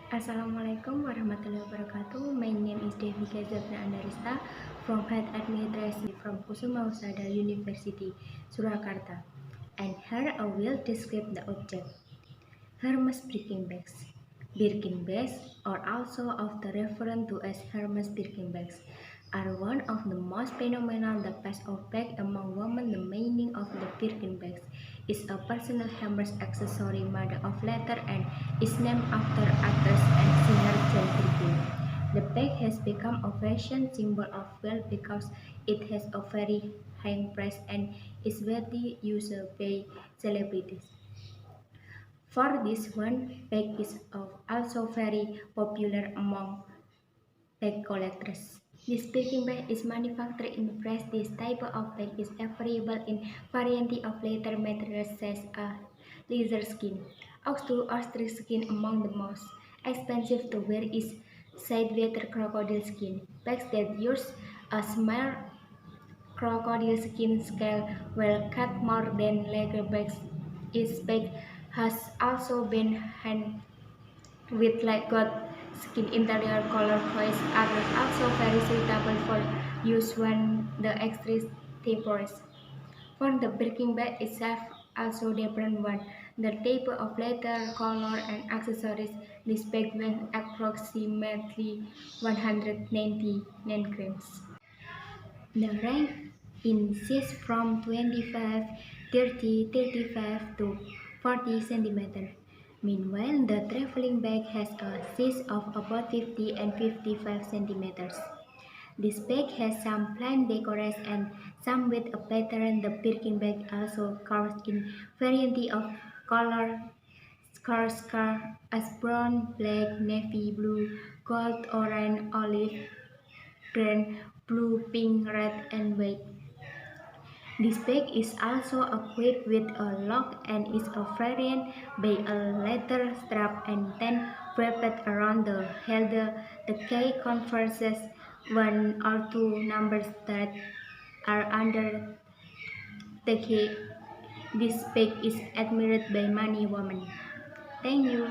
Assalamualaikum warahmatullahi wabarakatuh. My name is Devika Zatna Andarista from Health Administration from Kusuma Husada University, Surakarta. And here I will describe the object. Hermes Birkenbacks. Birkenbacks, or also often referred to as Hermes Birkenbacks, are one of the most phenomenal the best of bag among women. The meaning of the Birkenbacks is a personal Hermes accessory made of leather and is named after actress and singer Jane Birkin. The bag has become a fashion symbol of wealth because it has a very high price and is widely used by celebrities. For this one, bag is also very popular among bag collectors. This packing bag is manufactured in France. This type of bag is available in variety of leather materials such as leather skin, ox to ostrich skin. Among the most expensive to wear is side-weather crocodile skin. Bags that use a small crocodile skin scale will cut more than leather bags. Its bag has also been hand with light gold skin interior color choice are also very suitable for use when the extreme temperature. For the Birkin bag itself, also different one. The type of leather, color, and accessories. This bag weighs approximately 199 grams. The range inches from 25, 30, 35 to 40 centimeters. Meanwhile, the traveling bag has a size of about 50 and 55 centimeters. This bag has some plain decors and some with a pattern. The Birkin bag also comes in variety of color, as brown, black, navy blue, gold, orange, olive, green, blue, pink, red, and white. This bag is also equipped with a lock and is a variant by a leather strap and then wrapped around the handle. The key converses one or two numbers that are under the key. This bag is admired by many women. Thank you.